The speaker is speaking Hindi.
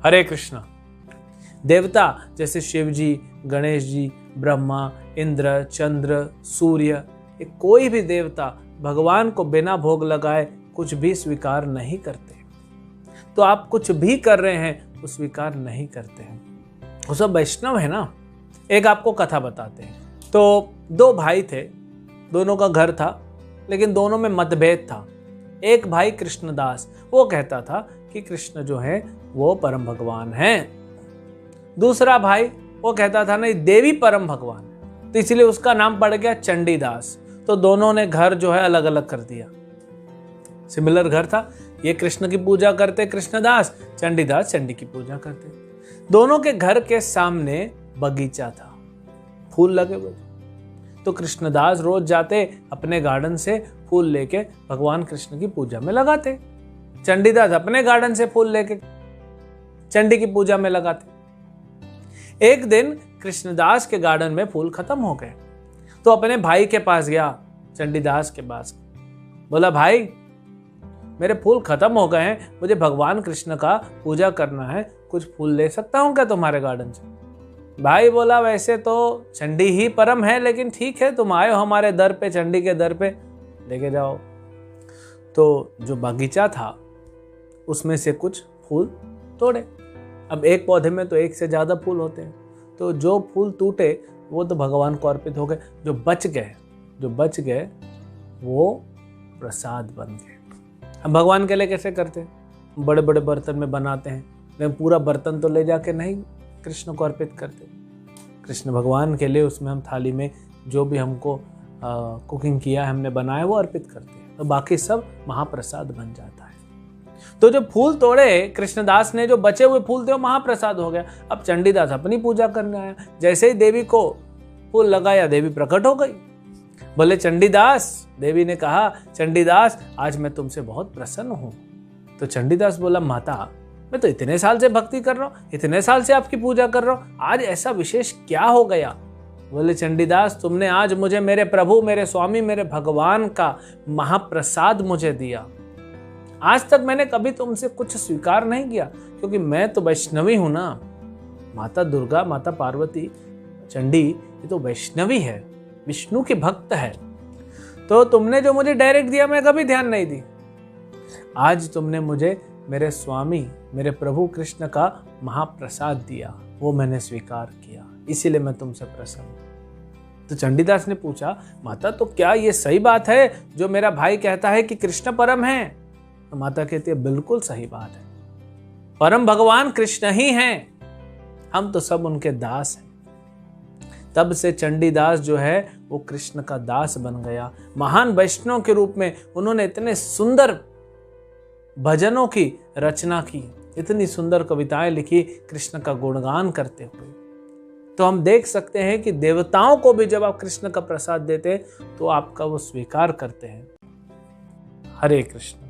हरे कृष्णा। देवता जैसे शिव जी, गणेश जी, ब्रह्मा, इंद्र, चंद्र, सूर्य, ये कोई भी देवता भगवान को बिना भोग लगाए कुछ भी स्वीकार नहीं करते। तो आप कुछ भी कर रहे हैं वो स्वीकार नहीं करते हैं, वो सब वैष्णव है ना। एक आपको कथा बताते हैं। तो दो भाई थे, दोनों का घर था, लेकिन दोनों में मतभेद था। एक भाई कृष्णदास, वो कहता था कि कृष्ण जो है वो परम भगवान है। दूसरा भाई वो कहता था नहीं, देवी परम भगवान है। तो इसलिए उसका नाम पड़ गया चंडीदास। तो दोनों ने घर जो है अलग अलग कर दिया। सिमिलर घर था, ये कृष्ण की पूजा करते कृष्णदास, चंडीदास चंडी की पूजा करते। दोनों के घर के सामने बगीचा था, फूल लगे हुए। तो कृष्णदास रोज जाते अपने गार्डन से फूल लेके भगवान कृष्ण की पूजा में लगाते। चंडीदास अपने गार्डन से फूल लेके चंडी की पूजा में लगाते। एक दिन कृष्णदास के गार्डन में फूल खत्म हो गए, तो अपने भाई के पास गया, चंडीदास के पास, बोला भाई मेरे फूल खत्म हो गए हैं, मुझे भगवान कृष्ण का पूजा करना है, कुछ फूल ले सकता हूं क्या तुम्हारे गार्डन से? भाई बोला वैसे तो चंडी ही परम है, लेकिन ठीक है तुम आए हो हमारे दर पे, चंडी के दर पे, लेके जाओ। तो जो बगीचा था उसमें से कुछ फूल तोड़े। अब एक पौधे में तो एक से ज्यादा फूल होते हैं, तो जो फूल टूटे वो तो भगवान को अर्पित हो गए। जो बच गए वो प्रसाद बन गए। हम भगवान के लिए कैसे करते हैं? बड़े बड़े बर्तन में बनाते हैं, लेकिन पूरा बर्तन तो ले जाके नहीं कृष्ण को अर्पित करते। कृष्ण भगवान के लिए उसमें हम थाली में जो भी हमको कुकिंग किया, हमने बनाया, वो अर्पित करते हैं, तो बाकी सब महाप्रसाद बन जाता है। तो जो फूल तोड़े कृष्णदास ने, जो बचे हुए फूल थे वो महाप्रसाद हो गया। अब चंडीदास अपनी पूजा करने आया, जैसे ही देवी को फूल लगाया देवी प्रकट हो गई। बोले चंडीदास, देवी ने कहा चंडीदास आज मैं तुमसे बहुत प्रसन्न हूं। तो चंडीदास बोला माता मैं तो इतने साल से भक्ति कर रहा हूं, इतने साल से आपकी पूजा कर रहा हूं, आज ऐसा विशेष क्या हो गया? बोले चंडीदास तुमने आज मुझे मेरे प्रभु, मेरे स्वामी, मेरे भगवान का महाप्रसाद मुझे दिया। आज तक मैंने कभी तुमसे कुछ स्वीकार नहीं किया, क्योंकि मैं तो वैष्णवी हूं ना। माता दुर्गा, माता पार्वती, चंडी ये तो वैष्णवी है, विष्णु की भक्त है। तो तुमने जो मुझे डायरेक्ट दिया मैं कभी ध्यान नहीं दी। आज तुमने मुझे मेरे स्वामी, मेरे प्रभु कृष्ण का महाप्रसाद दिया, वो मैंने स्वीकार किया, इसीलिए मैं तुमसे प्रसन्न हूं। तो चंडीदास ने पूछा माता तो क्या ये सही बात है जो मेरा भाई कहता है कि कृष्ण परम है? तो माता कहती है बिल्कुल सही बात है, परम भगवान कृष्ण ही हैं, हम तो सब उनके दास हैं। तब से चंडीदास जो है वो कृष्ण का दास बन गया। महान वैष्णव के रूप में उन्होंने इतने सुंदर भजनों की रचना की, इतनी सुंदर कविताएं लिखी कृष्ण का गुणगान करते हुए। तो हम देख सकते हैं कि देवताओं को भी जब आप कृष्ण का प्रसाद देते हैं तो आपका वो स्वीकार करते हैं। हरे कृष्ण।